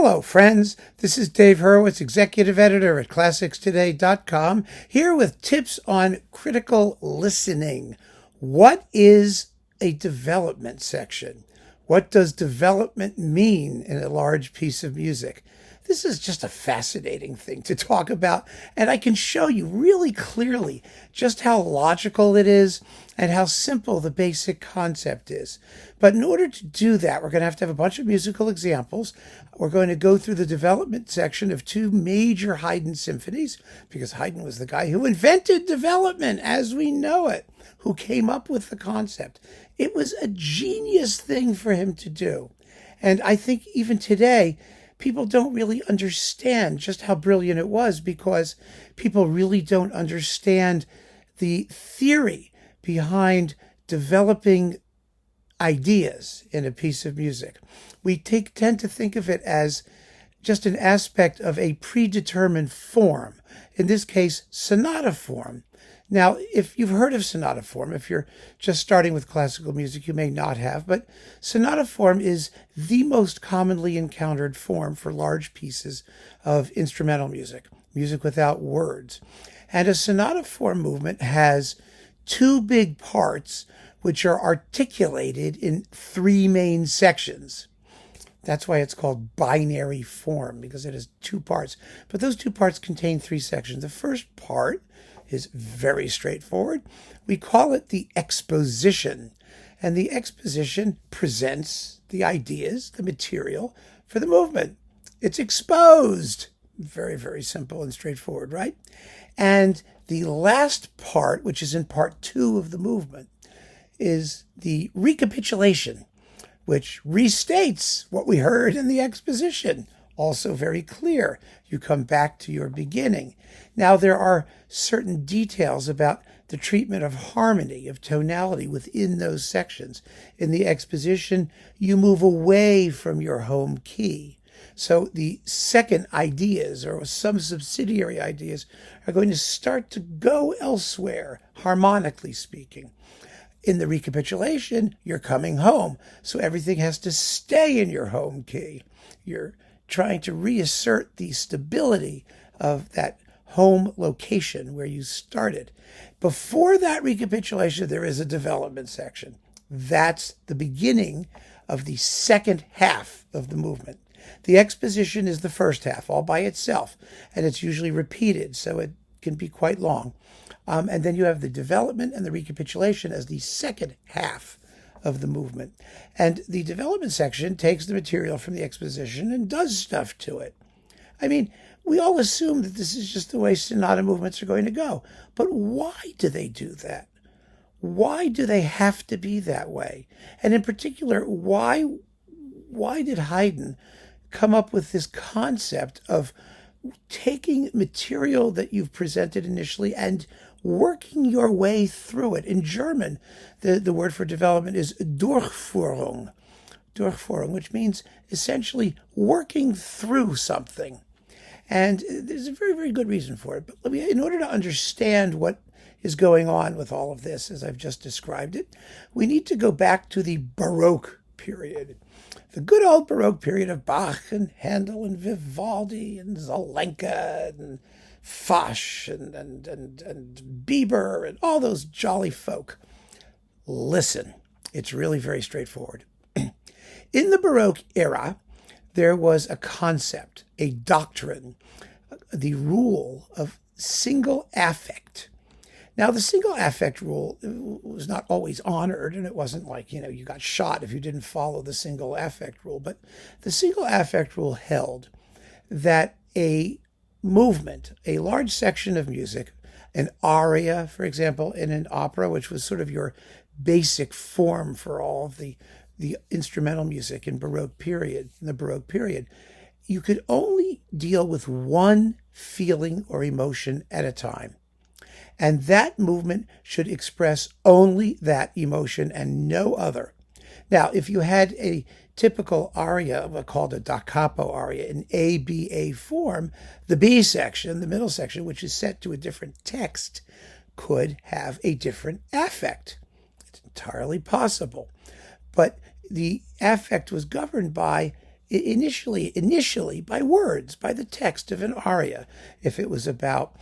Hello, friends. This is Dave Hurwitz, executive editor at ClassicsToday.com, here with tips on critical listening. What is a development section? What does development mean in a large piece of music? This is just a fascinating thing to talk about, and I can show you really clearly just how logical it is and how simple the basic concept is. But in order to do that, we're going to have a bunch of musical examples. We're going to go through the development section of two major Haydn symphonies, because Haydn was the guy who invented development as we know it, who came up with the concept. It was a genius thing for him to do. And I think even today, people don't really understand just how brilliant it was, because people really don't understand the theory behind developing ideas in a piece of music. We tend to think of it as just an aspect of a predetermined form, in this case, sonata form. Now, if you've heard of sonata form, if you're just starting with classical music, you may not have, but sonata form is the most commonly encountered form for large pieces of instrumental music, music without words. And a sonata form movement has two big parts which are articulated in three main sections. That's why it's called binary form, because it has two parts. But those two parts contain three sections. The first part is very straightforward. We call it the exposition. And the exposition presents the ideas, the material for the movement. It's exposed. Very, very simple and straightforward, right? And the last part, which is in part two of the movement, is the recapitulation, which restates what we heard in the exposition. Also very clear. You come back to your beginning. Now, there are certain details about the treatment of harmony, of tonality within those sections. In the exposition, you move away from your home key. So the second ideas, or some subsidiary ideas, are going to start to go elsewhere, harmonically speaking. In the recapitulation, you're coming home, so everything has to stay in your home key. You're trying to reassert the stability of that home location where you started. Before that recapitulation, there is a development section. That's the beginning of the second half of the movement. The exposition is the first half all by itself, and it's usually repeated, so it can be quite long. And then you have the development and the recapitulation as the second half of the movement. And the development section takes the material from the exposition and does stuff to it. I mean, we all assume that this is just the way sonata movements are going to go. But why do they do that? Why do they have to be that way? And in particular, why did Haydn come up with this concept of taking material that you've presented initially and working your way through it? In German, the word for development is Durchführung, which means essentially working through something. And there's a very, very good reason for it. But in order to understand what is going on with all of this, as I've just described it, we need to go back to the Baroque period. The good old Baroque period of Bach and Handel and Vivaldi and Zelenka and Foch and Bieber and all those jolly folk. Listen, it's really very straightforward. In the Baroque era, there was a concept, a doctrine, the rule of single affect. Now, the single affect rule was not always honored, and it wasn't like, you got shot if you didn't follow the single affect rule. But the single affect rule held that a movement, a large section of music, an aria, for example, in an opera, which was sort of your basic form for all of the instrumental music in the Baroque period, you could only deal with one feeling or emotion at a time. And that movement should express only that emotion and no other. Now, if you had a typical aria, called a da capo aria, in ABA form, the B section, the middle section, which is set to a different text, could have a different affect. It's entirely possible. But the affect was governed by initially by words, by the text of an aria. If it was about,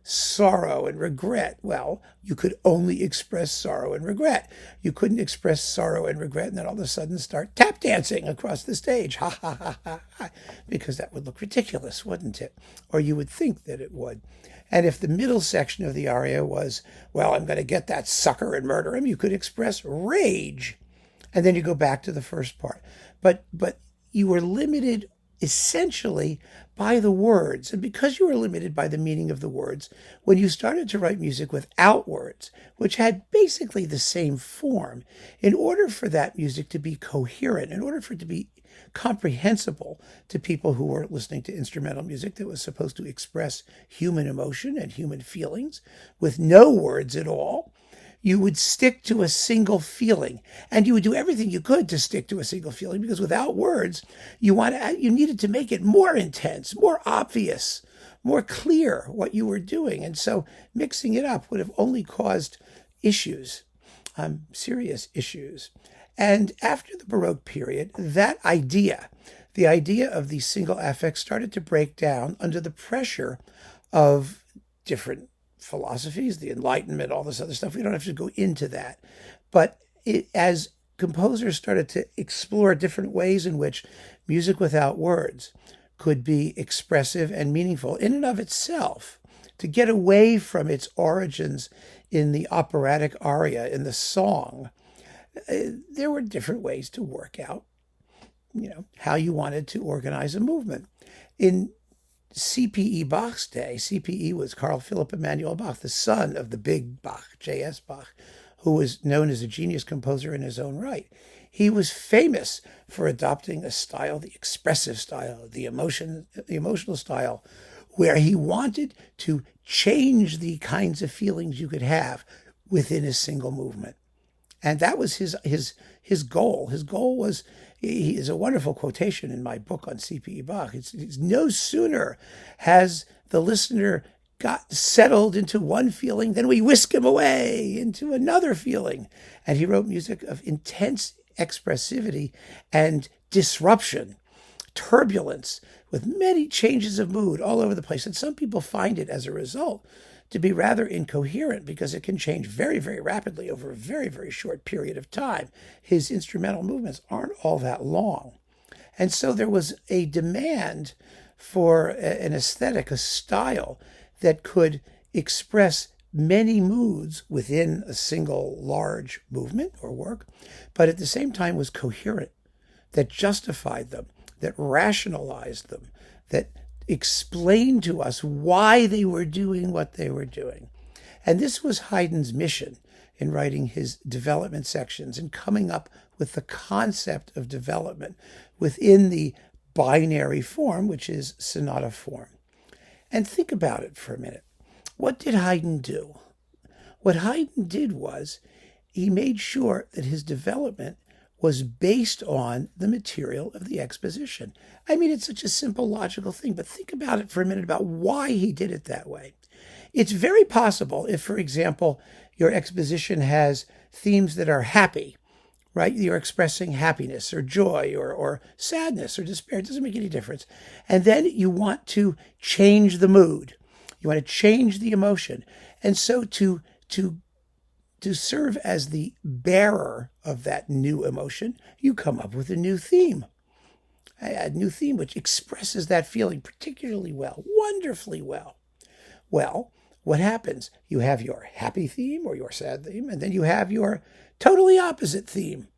sorrow and regret, well, you could only express sorrow and regret. You couldn't express sorrow and regret and then all of a sudden start tap dancing across the stage, ha ha ha ha ha, because that would look ridiculous, wouldn't it? Or you would think that it would. And if the middle section of the aria was, well, I'm going to get that sucker and murder him, you could express rage. And then you go back to the first part. But you were limited essentially by the words. And because you were limited by the meaning of the words, when you started to write music without words, which had basically the same form, in order for that music to be coherent, in order for it to be comprehensible to people who were listening to instrumental music that was supposed to express human emotion and human feelings with no words at all, you would stick to a single feeling, and you would do everything you could to stick to a single feeling, because without words, you needed to make it more intense, more obvious, more clear what you were doing. And so mixing it up would have only caused issues, serious issues. And after the Baroque period, that idea, the idea of these single affects, started to break down under the pressure of different philosophies, the Enlightenment, all this other stuff. We don't have to go into that. But as composers started to explore different ways in which music without words could be expressive and meaningful in and of itself, to get away from its origins in the operatic aria, in the song, there were different ways to work out, how you wanted to organize a movement. In C.P.E. Bach's day, C.P.E. was Carl Philipp Emanuel Bach, the son of the big Bach, J.S. Bach, who was known as a genius composer in his own right. He was famous for adopting a style, the expressive style, the emotional style, where he wanted to change the kinds of feelings you could have within a single movement. And that was his goal. His goal was, he is a wonderful quotation in my book on C.P.E. Bach. It's no sooner has the listener got settled into one feeling than we whisk him away into another feeling. And he wrote music of intense expressivity and disruption, turbulence, with many changes of mood all over the place. And some people find it as a result to be rather incoherent because it can change very, very rapidly over a very, very short period of time. His instrumental movements aren't all that long. And so there was a demand for an aesthetic, a style that could express many moods within a single large movement or work, but at the same time was coherent, that justified them, that rationalized them, that explained to us why they were doing what they were doing. And this was Haydn's mission in writing his development sections and coming up with the concept of development within the binary form, which is sonata form. And think about it for a minute. What did Haydn do? What Haydn did was he made sure that his development was based on the material of the exposition. I mean, it's such a simple, logical thing, but think about it for a minute about why he did it that way. It's very possible if, for example, your exposition has themes that are happy, right? You're expressing happiness or joy or sadness or despair. It doesn't make any difference. And then you want to change the mood. You want to change the emotion. And so to serve as the bearer of that new emotion, you come up with a new theme which expresses that feeling particularly well, wonderfully well. Well, what happens? You have your happy theme or your sad theme, and then you have your totally opposite theme.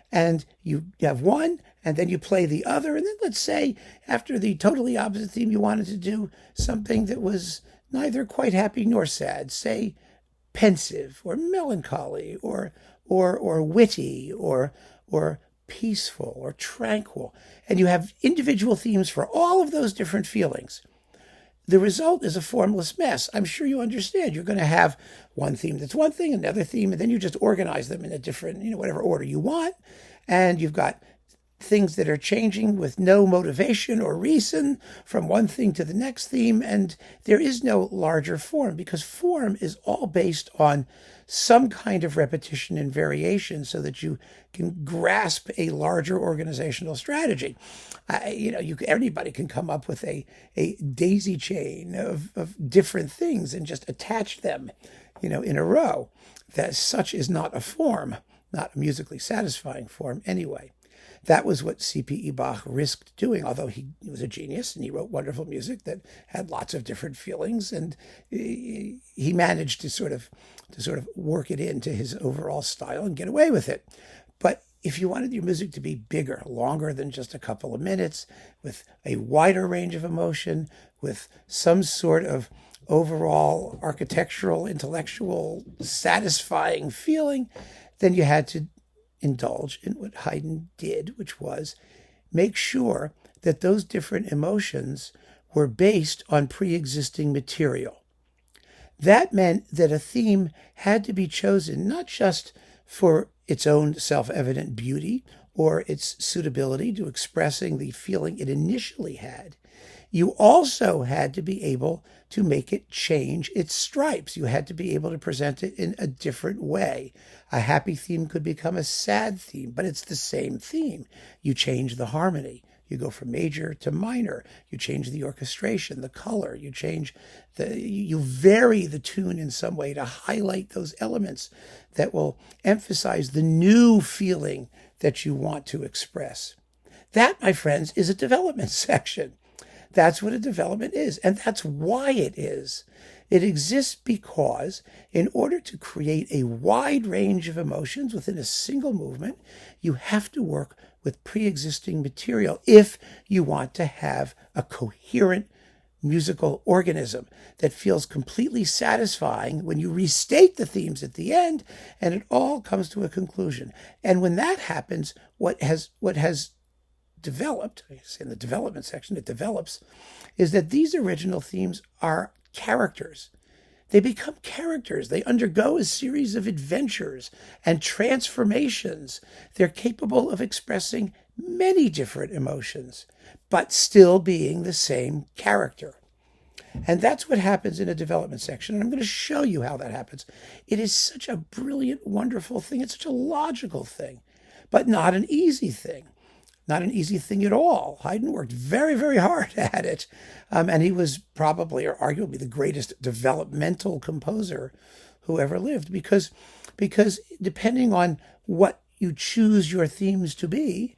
And you have one, and then you play the other, and then let's say after the totally opposite theme, you wanted to do something that was neither quite happy nor sad, say pensive or melancholy or witty or peaceful or tranquil. And you have individual themes for all of those different feelings. The result is a formless mess. I'm sure you understand. You're going to have one theme that's one thing, another theme, and then you just organize them in a different, whatever order you want. And you've got things that are changing with no motivation or reason from one thing to the next theme. And there is no larger form, because form is all based on some kind of repetition and variation so that you can grasp a larger organizational strategy. Anybody can come up with a daisy chain of different things and just attach them, in a row. That such is not a form, not a musically satisfying form anyway. That was what C.P.E. Bach risked doing, although he was a genius and he wrote wonderful music that had lots of different feelings, and he managed to sort of work it into his overall style and get away with it. But if you wanted your music to be bigger, longer than just a couple of minutes, with a wider range of emotion, with some sort of overall architectural, intellectual, satisfying feeling, then you had to indulge in what Haydn did, which was make sure that those different emotions were based on pre-existing material. That meant that a theme had to be chosen not just for its own self-evident beauty or its suitability to expressing the feeling it initially had. You also had to be able to make it change its stripes. You had to be able to present it in a different way. A happy theme could become a sad theme, but it's the same theme. You change the harmony. You go from major to minor. You change the orchestration, the color. You vary the tune in some way to highlight those elements that will emphasize the new feeling that you want to express. That, my friends, is a development section. That's what a development is, and that's why it is. It exists because in order to create a wide range of emotions within a single movement, you have to work with pre-existing material if you want to have a coherent musical organism that feels completely satisfying when you restate the themes at the end and it all comes to a conclusion. And when that happens, what has developed, I say in the development section, it develops, is that these original themes are characters. They become characters. They undergo a series of adventures and transformations. They're capable of expressing many different emotions, but still being the same character. And that's what happens in a development section. And I'm going to show you how that happens. It is such a brilliant, wonderful thing. It's such a logical thing, but not an easy thing. Not an easy thing at all. Haydn worked very, very hard at it. And he was probably or arguably the greatest developmental composer who ever lived, because depending on what you choose your themes to be,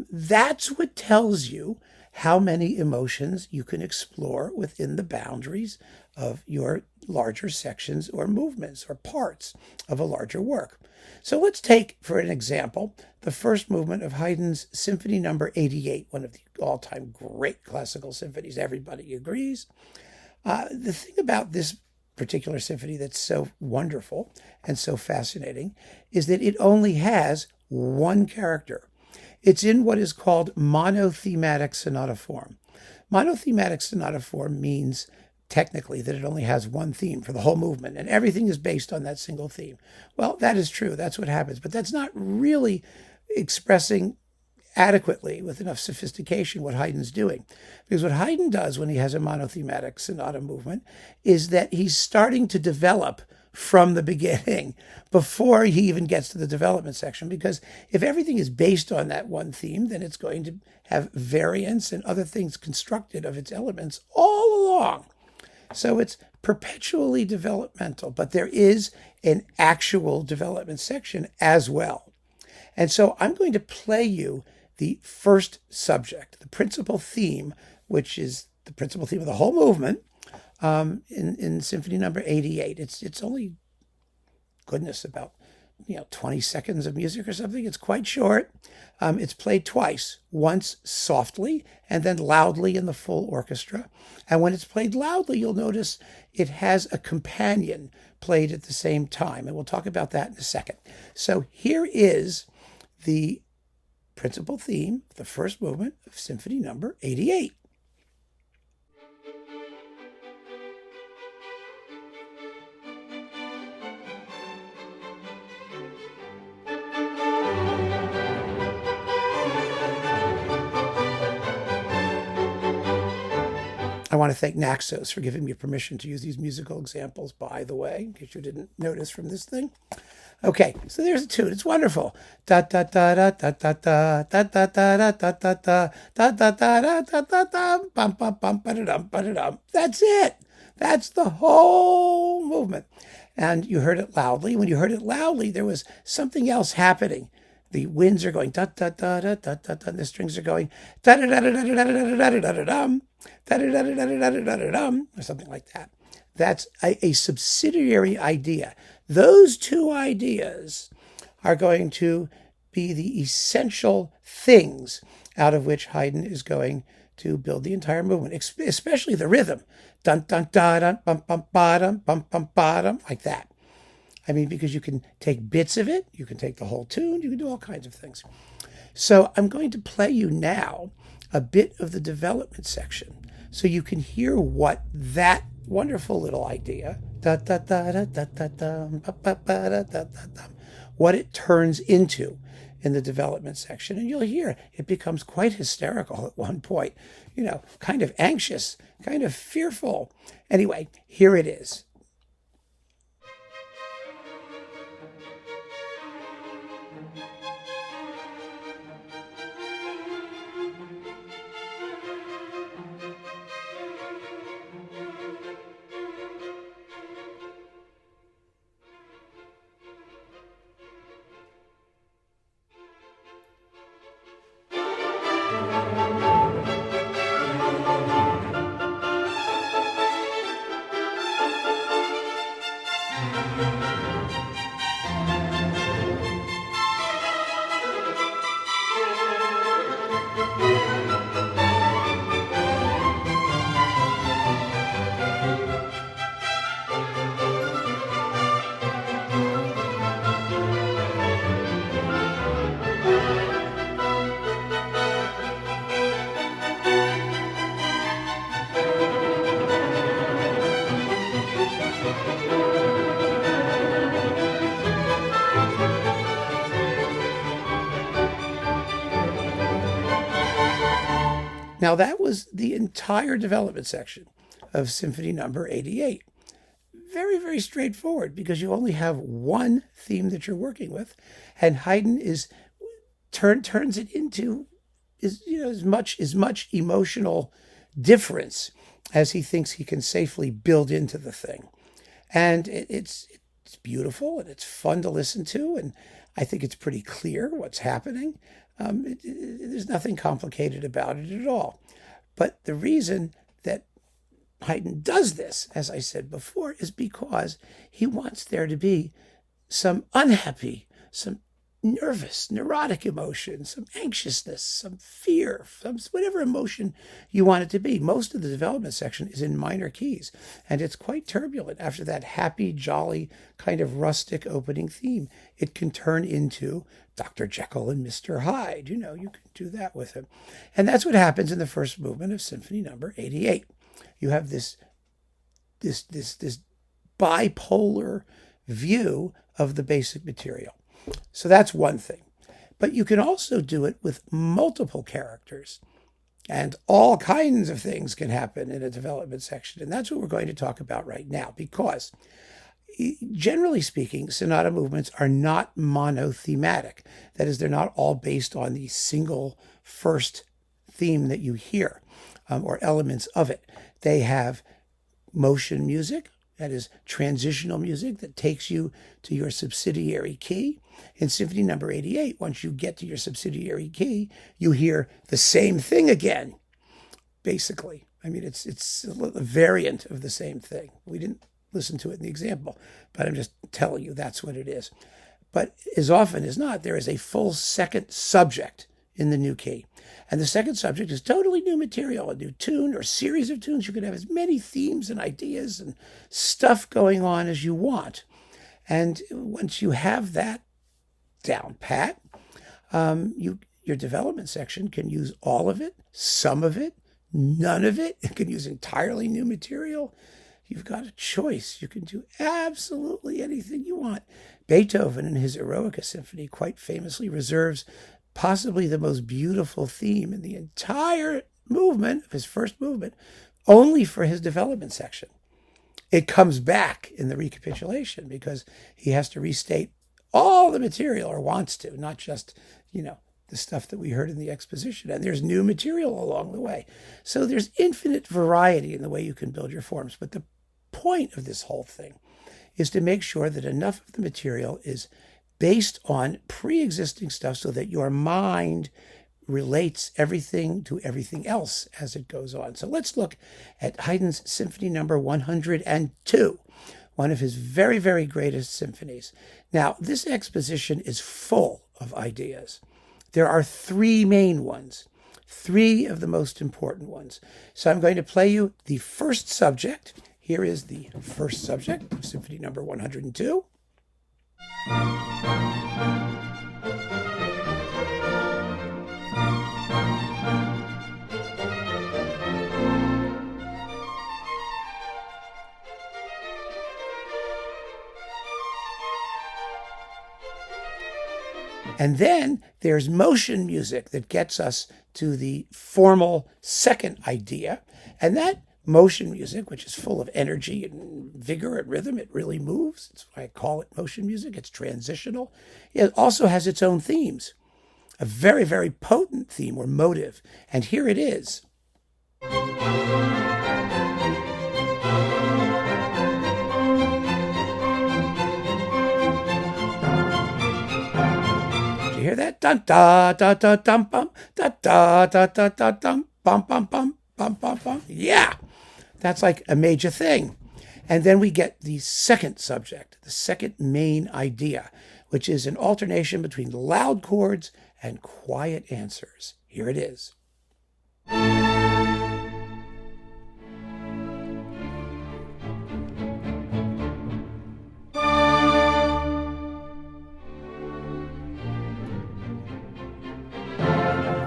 that's what tells you how many emotions you can explore within the boundaries of your larger sections or movements or parts of a larger work. So let's take, for an example, the first movement of Haydn's Symphony No. 88, one of the all-time great classical symphonies. Everybody agrees. The thing about this particular symphony that's so wonderful and so fascinating is that it only has one character. It's in what is called monothematic sonata form. Monothematic sonata form means technically that it only has one theme for the whole movement and everything is based on that single theme. Well, that is true. That's what happens. But that's not really expressing adequately with enough sophistication what Haydn's doing. Because what Haydn does when he has a monothematic sonata movement is that he's starting to develop from the beginning before he even gets to the development section. Because if everything is based on that one theme, then it's going to have variants and other things constructed of its elements all along. So it's perpetually developmental, but there is an actual development section as well. And so I'm going to play you the first subject, the principal theme, which is the principal theme of the whole movement, in Symphony No. 88. It's only, goodness, about 20 seconds of music or something. It's quite short. It's played twice, once softly and then loudly in the full orchestra. And when it's played loudly, you'll notice it has a companion played at the same time. And we'll talk about that in a second. So here is the principal theme, the first movement of Symphony No. 88. I want to thank Naxos for giving me permission to use these musical examples, by the way, in case you didn't notice from this thing. Okay, so there's a tune. It's wonderful. Da da da da da da da da da da da da da da da da da da da da bum bum bum ba-da-dum ba-da-dum. That's it. That's the whole movement. And you heard it loudly. When you heard it loudly, there was something else happening. The winds are going da da da da da da da. The strings are going da da da da da da da da da da dum da da da da da da da dum, or something like that. That's a subsidiary idea. Those two ideas are going to be the essential things out of which Haydn is going to build the entire movement, especially the rhythm. Dun dun da dun bum bum ba dum bum bum ba dum, like that. I mean, because you can take bits of it, you can take the whole tune, you can do all kinds of things. So I'm going to play you now a bit of the development section so you can hear what that wonderful little idea, what it turns into in the development section. And you'll hear it becomes quite hysterical at one point, kind of anxious, kind of fearful. Anyway, here it is. Now, that was the entire development section of Symphony Number 88. Very, very straightforward because you only have one theme that you're working with, and Haydn turns it into as much emotional difference as he thinks he can safely build into the thing. And it's beautiful and it's fun to listen to, and I think it's pretty clear what's happening. There's nothing complicated about it at all. But the reason that Haydn does this, as I said before, is because he wants there to be some unhappy, some nervous, neurotic emotion, some anxiousness, some fear, some whatever emotion you want it to be. Most of the development section is in minor keys, and it's quite turbulent. After that happy, jolly, kind of rustic opening theme, it can turn into Dr. Jekyll and Mr. Hyde. You can do that with him. And that's what happens in the first movement of Symphony Number 88. You have this bipolar view of the basic material. So that's one thing. But you can also do it with multiple characters. And all kinds of things can happen in a development section. And that's what we're going to talk about right now, because generally speaking, sonata movements are not monothematic. That is, they're not all based on the single first theme that you hear or elements of it. They have motion music, that is transitional music that takes you to your subsidiary key. In Symphony Number 88, once you get to your subsidiary key, you hear the same thing again, basically. I mean, it's a variant of the same thing. We didn't listen to it in the example, but I'm just telling you that's what it is. But as often as not, there is a full second subject in the new key. And the second subject is totally new material, a new tune or series of tunes. You can have as many themes and ideas and stuff going on as you want. And once you have that down pat, your development section can use all of it, some of it, none of it. It can use entirely new material. You've got a choice. You can do absolutely anything you want. Beethoven, in his Eroica Symphony, quite famously reserves possibly the most beautiful theme in the entire movement of his first movement only for his development section. It comes back in the recapitulation because he has to restate all the material, or wants to, not just, the stuff that we heard in the exposition. And there's new material along the way. So there's infinite variety in the way you can build your forms. But the point of this whole thing is to make sure that enough of the material is based on pre-existing stuff so that your mind relates everything to everything else as it goes on. So let's look at Haydn's Symphony number 102, one of his very, very greatest symphonies. Now, this exposition is full of ideas. There are three main ones, three of the most important ones. So I'm going to play you the first subject. Here is the first subject of Symphony number 102. And then there's motion music that gets us to the formal second idea. And that motion music, which is full of energy and vigor and rhythm, it really moves. That's why I call it motion music. It's transitional. It also has its own themes, a very, very potent theme or motive. And here it is. Hear that? Dun da da da dum bum da da da da da dum bum bum bum bum bum bum. Yeah, that's like a major thing. And then we get the second subject, the second main idea, which is an alternation between loud chords and quiet answers. Here it is.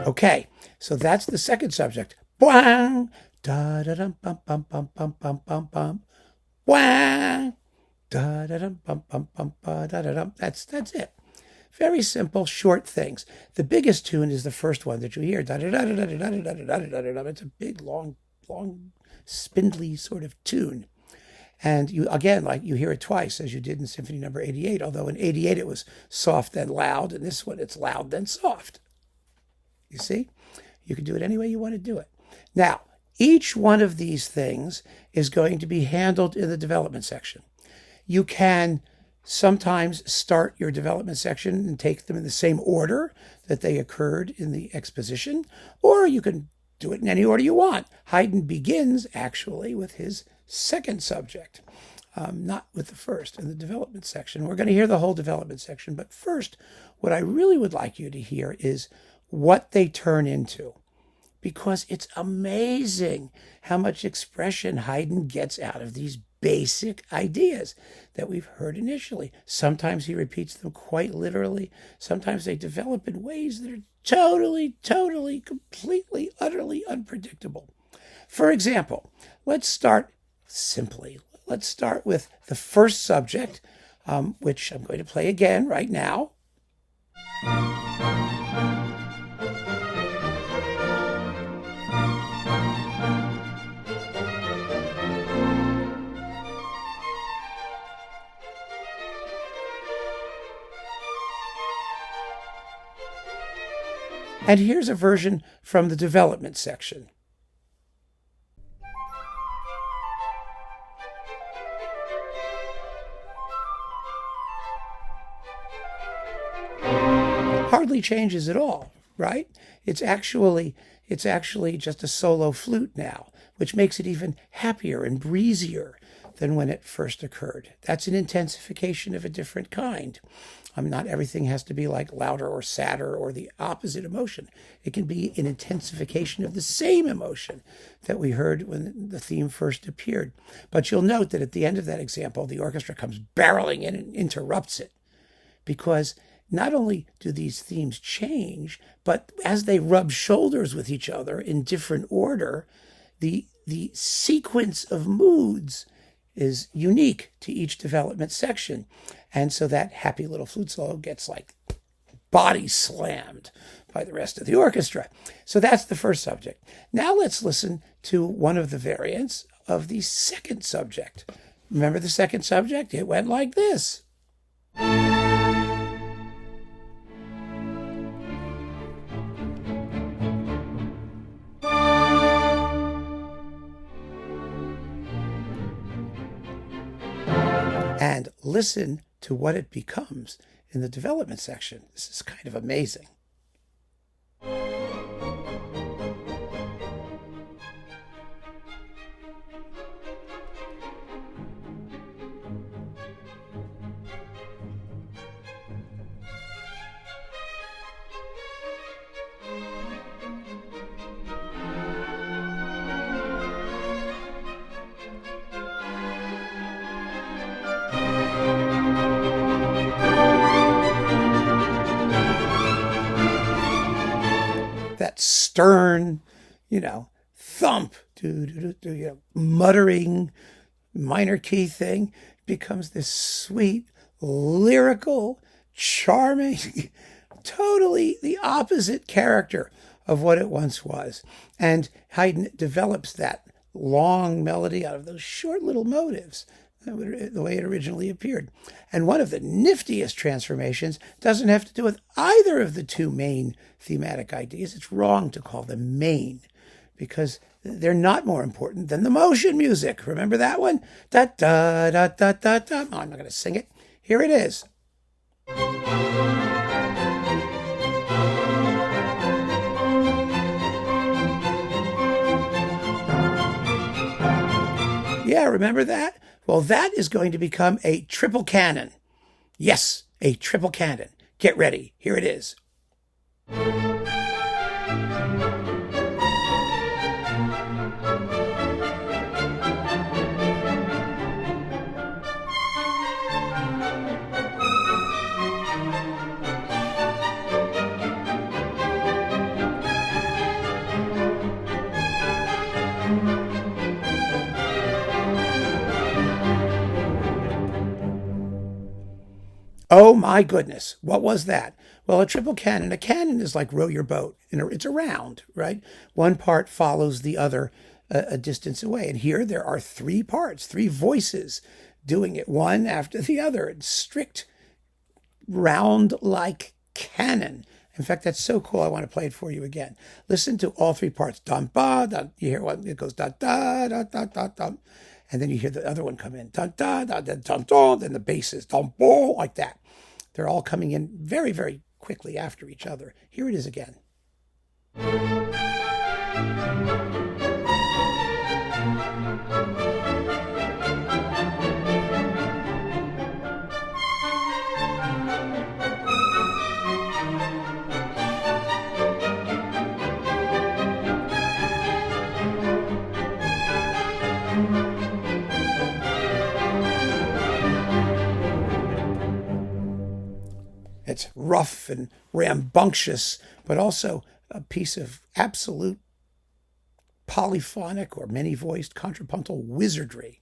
Okay, so that's the second subject. Bwang, da da dum bum bum bum bum bum bum bum. Bwang, da da dum bum bum bum ba da da dum. That's it. Very simple, short things. The biggest tune is the first one that you hear. Da da da da da da da da da da da da. It's a big, long, spindly sort of tune. And you, again, like you hear it twice, as you did in Symphony number 88, although in 88 it was soft then loud, and this one it's loud then soft. You see? You can do it any way you want to do it. Now, each one of these things is going to be handled in the development section. You can sometimes start your development section and take them in the same order that they occurred in the exposition, or you can do it in any order you want. Haydn begins, actually, with his second subject, not with the first in the development section. We're going to hear the whole development section, but first, what I really would like you to hear is what they turn into, because it's amazing how much expression Haydn gets out of these basic ideas that we've heard initially. Sometimes he repeats them quite literally. Sometimes they develop in ways that are totally, completely, utterly unpredictable. For example, let's start simply. Let's start with the first subject, which I'm going to play again right now. And here's a version from the development section. Hardly changes at all, right? It's actually just a solo flute now, which makes it even happier and breezier than when it first occurred. That's an intensification of a different kind. Not everything has to be like louder or sadder or the opposite emotion. It can be an intensification of the same emotion that we heard when the theme first appeared. But you'll note that at the end of that example, the orchestra comes barreling in and interrupts it, because not only do these themes change, but as they rub shoulders with each other in different order, the sequence of moods is unique to each development section. And so that happy little flute solo gets like body slammed by the rest of the orchestra. So that's the first subject. Now let's listen to one of the variants of the second subject. Remember the second subject? It went like this. And listen to what it becomes in the development section. This is kind of amazing. That stern, thump, muttering minor key thing becomes this sweet, lyrical, charming, totally the opposite character of what it once was. And Haydn develops that long melody out of those short little motives, the way it originally appeared. And one of the niftiest transformations doesn't have to do with either of the two main thematic ideas. It's wrong to call them main because they're not more important than the motion music. Remember that one? Da da da da da da. Oh, I'm not going to sing it. Here it is. Yeah, remember that? Well, that is going to become a triple canon. Yes, a triple canon. Get ready. Here it is. Oh my goodness, what was that? Well, a triple canon. A canon is like row your boat. It's a round, right? One part follows the other a distance away. And here there are three parts, three voices doing it one after the other. It's strict round like canon. In fact, that's so cool. I want to play it for you again. Listen to all three parts. Dum ba, dum. You hear one, it goes da da da da da da. And then you hear the other one come in. Dun, da, da, da, dum, dum. Then the bass is dum, boom, like that. They're all coming in very, very quickly after each other. Here it is again. It's rough and rambunctious, but also a piece of absolute polyphonic or many-voiced contrapuntal wizardry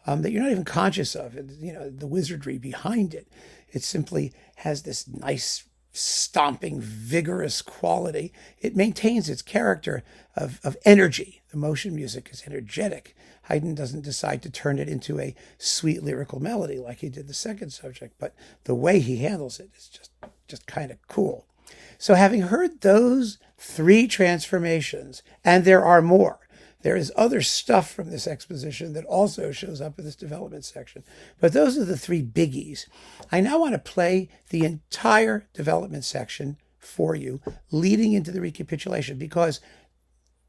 that you're not even conscious of. The wizardry behind it. It simply has this nice, stomping, vigorous quality. It maintains its character of energy. The motion music is energetic. Haydn doesn't decide to turn it into a sweet lyrical melody like he did the second subject, but the way he handles it is just kind of cool. So having heard those three transformations, and there are more, there is other stuff from this exposition that also shows up in this development section, but those are the three biggies. I now want to play the entire development section for you, leading into the recapitulation, because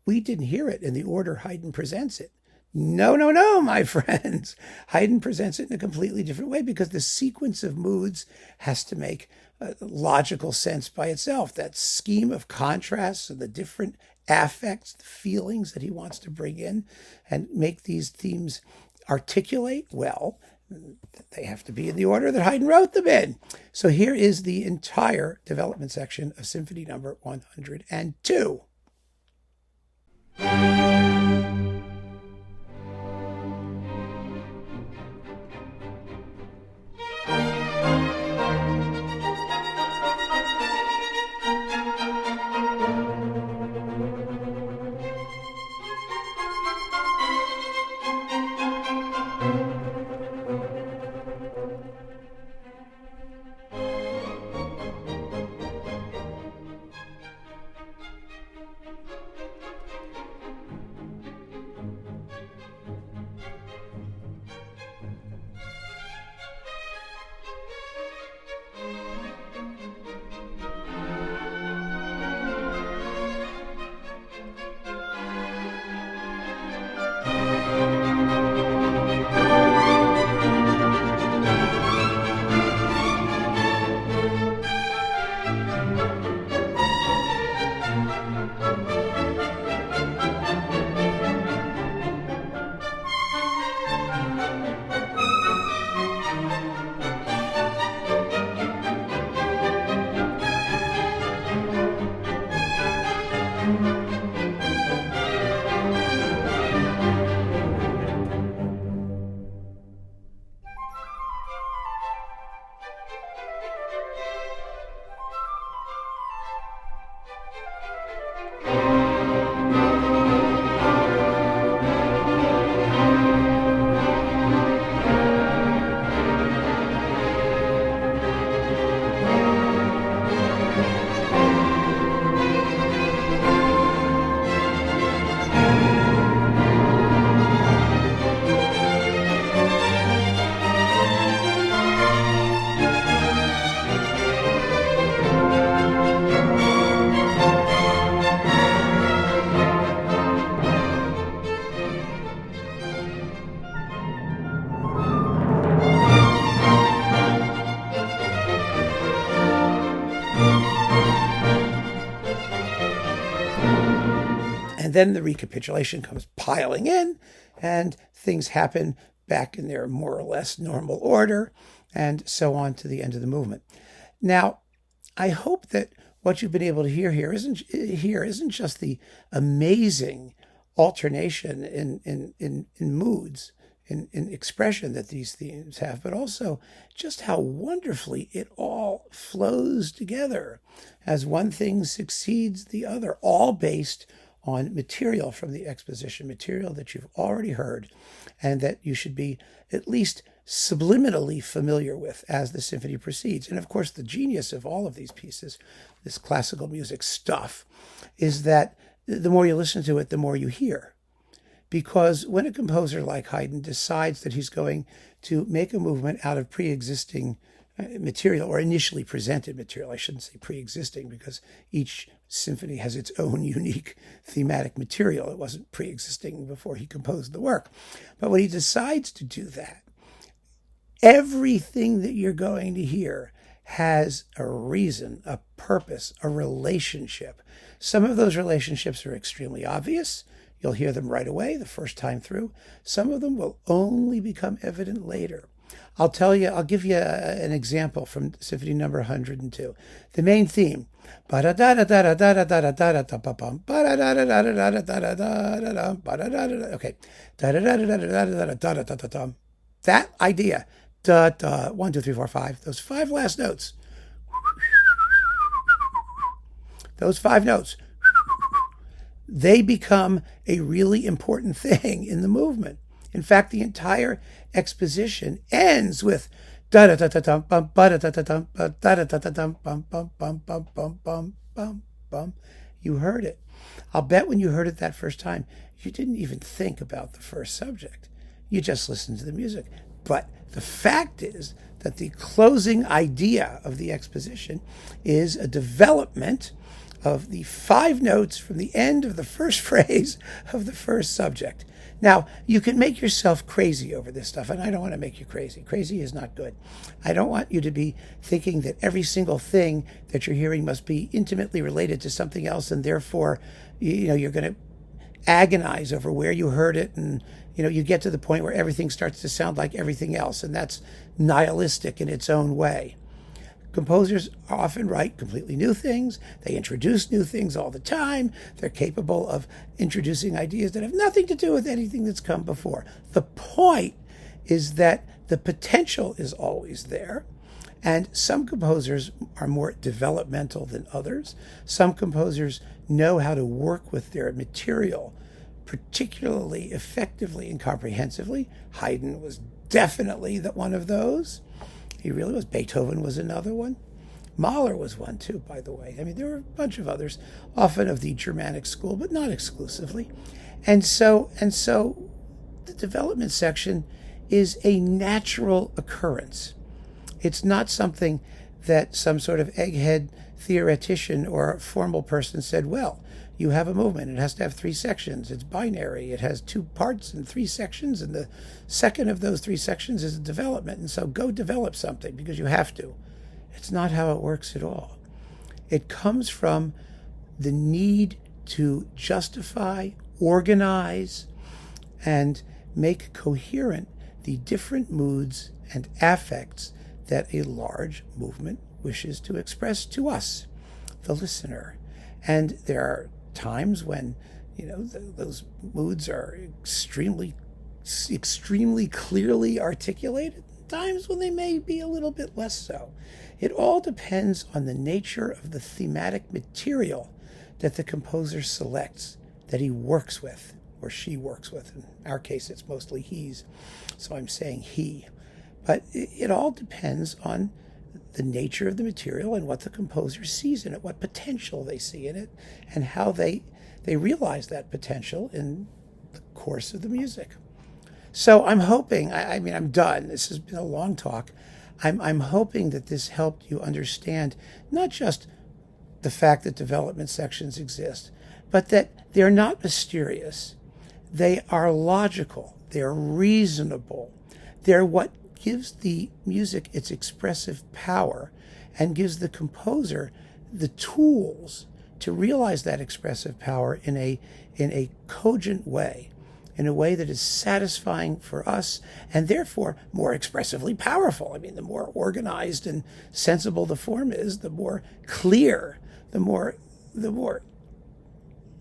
we didn't hear it in the order Haydn presents it. No, my friends. Haydn presents it in a completely different way because the sequence of moods has to make logical sense by itself. That scheme of contrasts and the different affects, the feelings that he wants to bring in and make these themes articulate well, they have to be in the order that Haydn wrote them in. So here is the entire development section of Symphony number 102. then the recapitulation comes piling in, and things happen back in their more or less normal order, and so on to the end of the movement. Now, I hope that what you've been able to hear here isn't just the amazing alternation in moods, in expression that these themes have, but also just how wonderfully it all flows together as one thing succeeds the other, all based on material from the exposition, material that you've already heard and that you should be at least subliminally familiar with as the symphony proceeds. And of course, the genius of all of these pieces, this classical music stuff, is that the more you listen to it, the more you hear. Because when a composer like Haydn decides that he's going to make a movement out of pre-existing material, or initially presented material, I shouldn't say pre-existing, because each symphony has its own unique thematic material. It wasn't pre-existing before he composed the work. But when he decides to do that, everything that you're going to hear has a reason, a purpose, a relationship. Some of those relationships are extremely obvious. You'll hear them right away the first time through. Some of them will only become evident later. I'll give you an example from Symphony number 102. The main theme. Okay. That idea. Da, da, 1, 2, 3, 4, 5. Those 5 last notes. Those 5 notes. They become a really important thing in the movement. In fact, the entire exposition ends with da da da da dum bum ba da da da dum ba da da da da dum bum bum bum bum bum bum bum bum. You heard it. I'll bet when you heard it that first time, you didn't even think about the first subject. You just listened to the music. But the fact is that the closing idea of the exposition is a development of the 5 notes from the end of the first phrase of the first subject. Now, you can make yourself crazy over this stuff, and I don't want to make you crazy. Crazy is not good. I don't want you to be thinking that every single thing that you're hearing must be intimately related to something else, and therefore, you're going to agonize over where you heard it, and you get to the point where everything starts to sound like everything else, and that's nihilistic in its own way. Composers often write completely new things. They introduce new things all the time. They're capable of introducing ideas that have nothing to do with anything that's come before. The point is that the potential is always there. And some composers are more developmental than others. Some composers know how to work with their material particularly effectively and comprehensively. Haydn was definitely one of those. He really was. Beethoven was another one. Mahler was one too, by the way. I mean, there were a bunch of others, often of the Germanic school, but not exclusively. And so the development section is a natural occurrence. It's not something that some sort of egghead theoretician or formal person said, well, you have a movement. It has to have 3 sections. It's binary. It has 2 parts and 3 sections, and the second of those 3 sections is a development. And so go develop something because you have to. It's not how it works at all. It comes from the need to justify, organize, and make coherent the different moods and affects that a large movement wishes to express to us, the listener. And there are times when those moods are extremely clearly articulated, times when they may be a little bit less so. It all depends on the nature of the thematic material that the composer selects, that he works with, or she works with. In our case, it's mostly he's, so I'm saying he. But it all depends on the nature of the material and what the composer sees in it, what potential they see in it, and how they realize that potential in the course of the music. So I'm hoping, I'm done. This has been a long talk. I'm hoping that this helped you understand not just the fact that development sections exist, but that they're not mysterious. They are logical. They're reasonable. They're what gives the music its expressive power and gives the composer the tools to realize that expressive power in a cogent way, in a way that is satisfying for us and therefore more expressively powerful. I mean, the more organized and sensible the form is, the more clear, the more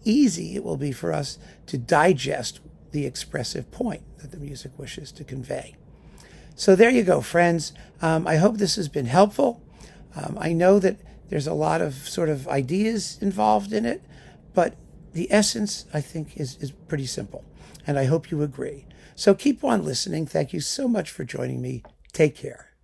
easy it will be for us to digest the expressive point that the music wishes to convey. So there you go, friends. I hope this has been helpful. I know that there's a lot of sort of ideas involved in it, but the essence, I think, is pretty simple. And I hope you agree. So keep on listening. Thank you so much for joining me. Take care.